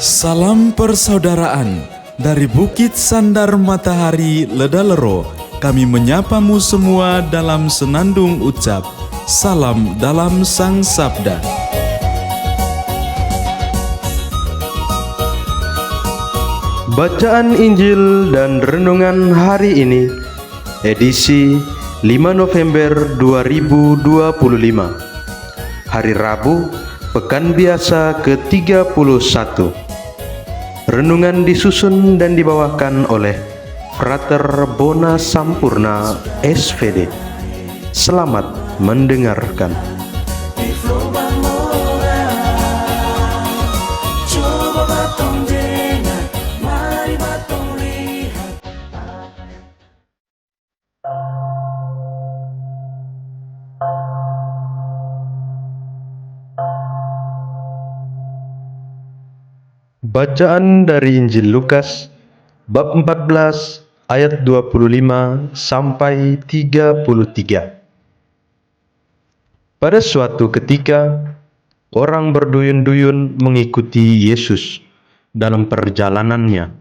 Salam persaudaraan dari Bukit Sandar Matahari Ledalero. Kami menyapamu semua dalam senandung ucap salam dalam Sang Sabda. Bacaan Injil dan Renungan hari ini, edisi 5 November 2025, hari Rabu, Pekan Biasa ke-31. Renungan disusun dan dibawakan oleh Frater Bona Sampurna SVD. Selamat mendengarkan. Bacaan dari Injil Lukas bab 14 ayat 25 sampai 33. Pada suatu ketika, orang berduyun-duyun mengikuti Yesus dalam perjalanannya.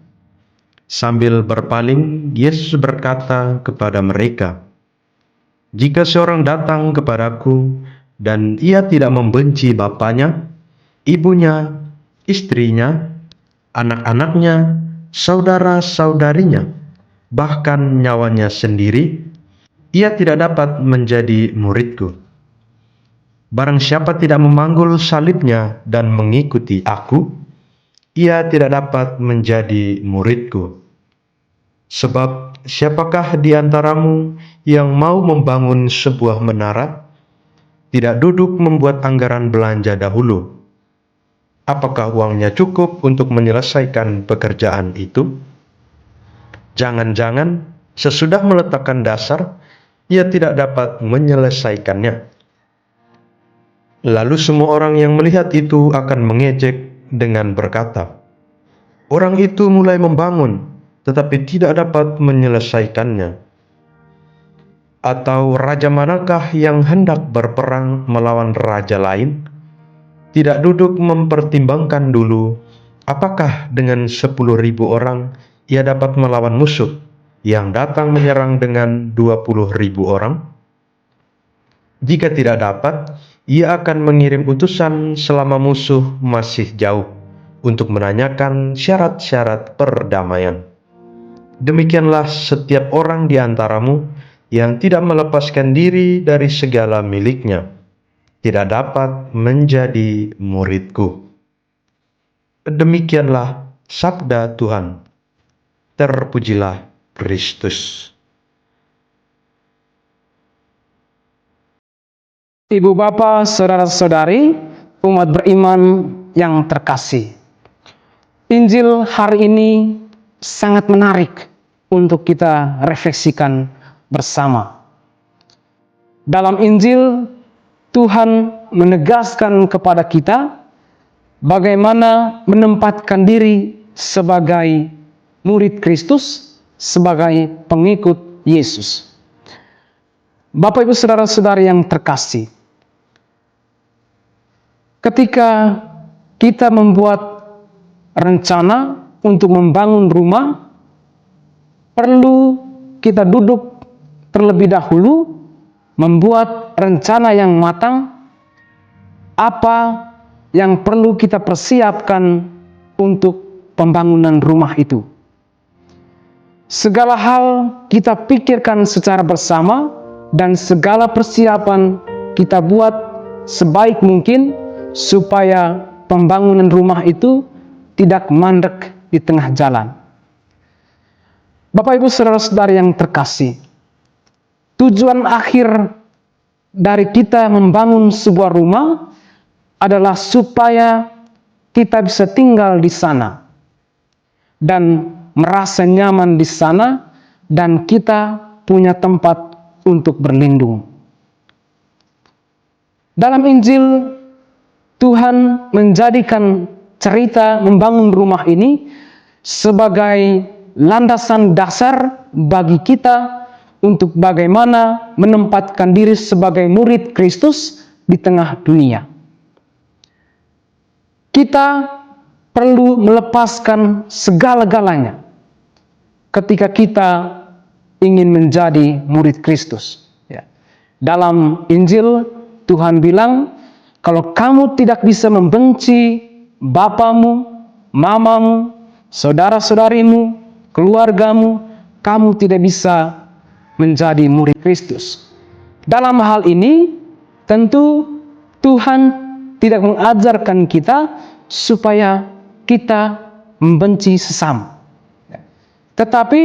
Sambil berpaling, Yesus berkata kepada mereka, "Jika seorang datang kepadaku dan ia tidak membenci bapaknya, ibunya, istrinya, anak-anaknya, saudara-saudarinya, bahkan nyawanya sendiri, ia tidak dapat menjadi muridku. Barang siapa tidak memanggul salibnya dan mengikuti aku, ia tidak dapat menjadi muridku. Sebab siapakah di antaramu yang mau membangun sebuah menara, tidak duduk membuat anggaran belanja dahulu? Apakah uangnya cukup untuk menyelesaikan pekerjaan itu? Jangan-jangan sesudah meletakkan dasar, ia tidak dapat menyelesaikannya." Lalu semua orang yang melihat itu akan mengejek dengan berkata, "Orang itu mulai membangun, tetapi tidak dapat menyelesaikannya." Atau raja manakah yang hendak berperang melawan raja lain, tidak duduk mempertimbangkan dulu apakah dengan 10.000 orang ia dapat melawan musuh yang datang menyerang dengan 20.000 orang? Jika tidak dapat, ia akan mengirim utusan selama musuh masih jauh untuk menanyakan syarat-syarat perdamaian. Demikianlah setiap orang di antaramu yang tidak melepaskan diri dari segala miliknya tidak dapat menjadi muridku. Demikianlah sabda Tuhan. Terpujilah Kristus. Ibu bapak, saudara-saudari, umat beriman yang terkasih. Injil hari ini sangat menarik untuk kita refleksikan bersama. Dalam Injil, Tuhan menegaskan kepada kita bagaimana menempatkan diri sebagai murid Kristus, sebagai pengikut Yesus. Bapak, Ibu, saudara-saudari yang terkasih, ketika kita membuat rencana untuk membangun rumah, perlu kita duduk terlebih dahulu, membuat rencana yang matang, apa yang perlu kita persiapkan untuk pembangunan rumah itu. Segala hal kita pikirkan secara bersama dan segala persiapan kita buat sebaik mungkin supaya pembangunan rumah itu tidak mandek di tengah jalan. Bapak, Ibu, saudara-saudari yang terkasih, tujuan akhir dari kita membangun sebuah rumah adalah supaya kita bisa tinggal di sana dan merasa nyaman di sana, dan kita punya tempat untuk berlindung. Dalam Injil, Tuhan menjadikan cerita membangun rumah ini sebagai landasan dasar bagi kita untuk bagaimana menempatkan diri sebagai murid Kristus di tengah dunia. Kita perlu melepaskan segala-galanya ketika kita ingin menjadi murid Kristus. Ya. Dalam Injil, Tuhan bilang, kalau kamu tidak bisa membenci bapamu, mamamu, saudara-saudarimu, keluargamu, kamu tidak bisa menjadi murid Kristus. Dalam hal ini, tentu Tuhan tidak mengajarkan kita supaya kita membenci sesama. Tetapi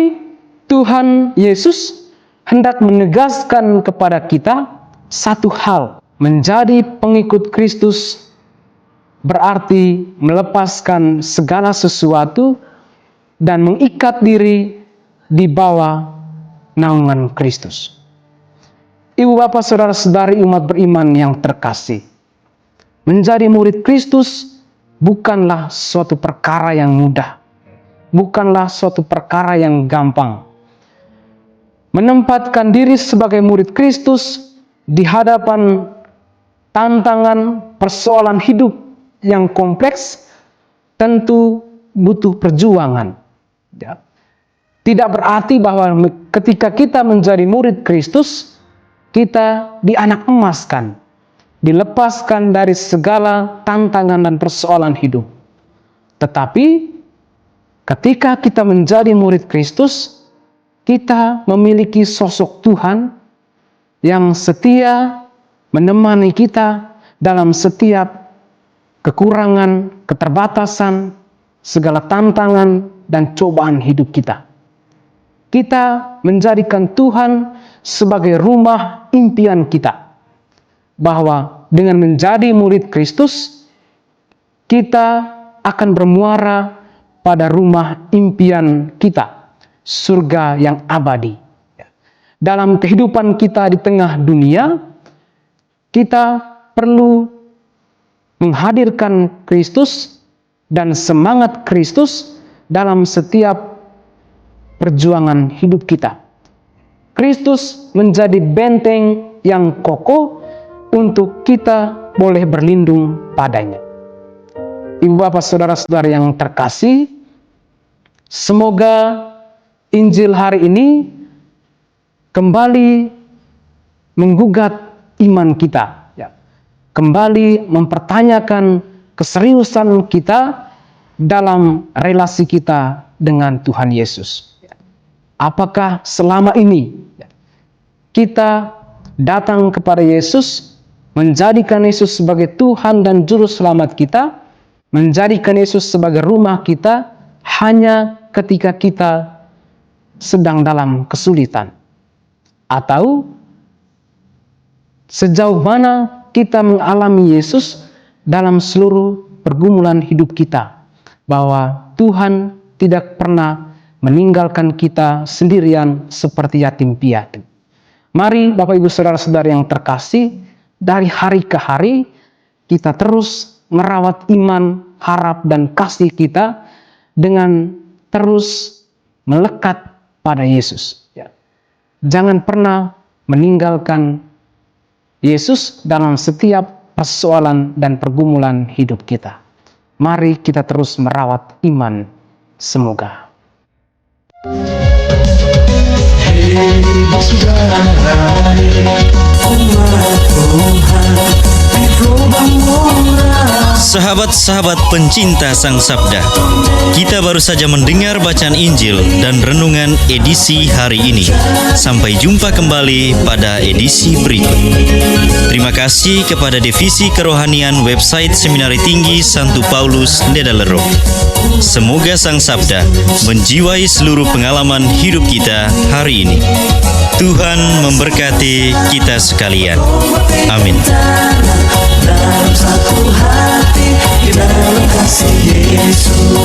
Tuhan Yesus hendak menegaskan kepada kita satu hal. Menjadi pengikut Kristus berarti melepaskan segala sesuatu dan mengikat diri di bawah naungan Kristus. Ibu bapak saudara-saudari umat beriman yang terkasih, menjadi murid Kristus bukanlah suatu perkara yang mudah, bukanlah suatu perkara yang gampang. Menempatkan diri sebagai murid Kristus di hadapan tantangan persoalan hidup yang kompleks tentu butuh perjuangan. Ya. Tidak berarti bahwa ketika kita menjadi murid Kristus, kita dianak emaskan, dilepaskan dari segala tantangan dan persoalan hidup. Tetapi ketika kita menjadi murid Kristus, kita memiliki sosok Tuhan yang setia menemani kita dalam setiap kekurangan, keterbatasan, segala tantangan dan cobaan hidup kita. Kita menjadikan Tuhan sebagai rumah impian kita. Bahwa dengan menjadi murid Kristus, kita akan bermuara pada rumah impian kita, surga yang abadi. Dalam kehidupan kita di tengah dunia, kita perlu menghadirkan Kristus dan semangat Kristus dalam setiap perjuangan hidup kita. Kristus menjadi benteng yang kokoh untuk kita boleh berlindung padanya. Ibu bapak saudara-saudara yang terkasih, semoga Injil hari ini kembali menggugat iman kita, ya. Kembali mempertanyakan keseriusan kita dalam relasi kita dengan Tuhan Yesus. Apakah selama ini kita datang kepada Yesus, menjadikan Yesus sebagai Tuhan dan Juru Selamat kita, menjadikan Yesus sebagai rumah kita hanya ketika kita sedang dalam kesulitan? Atau sejauh mana kita mengalami Yesus dalam seluruh pergumulan hidup kita, bahwa Tuhan tidak pernah meninggalkan kita sendirian seperti yatim piatu. Mari Bapak Ibu Saudara-saudara yang terkasih, dari hari ke hari kita terus merawat iman, harap dan kasih kita dengan terus melekat pada Yesus. Jangan pernah meninggalkan Yesus dalam setiap persoalan dan pergumulan hidup kita. Mari kita terus merawat iman. Semoga. Sahabat-sahabat pencinta Sang Sabda, kita baru saja mendengar bacaan Injil dan renungan edisi hari ini. Sampai jumpa kembali pada edisi berikut. Terima kasih kepada Divisi Kerohanian website Seminari Tinggi Santo Paulus Ledalero. Semoga Sang Sabda menjiwai seluruh pengalaman hidup kita hari ini. Tuhan memberkati kita sekalian. Amin. Dalam satu hati, di dalam kasih Yesus.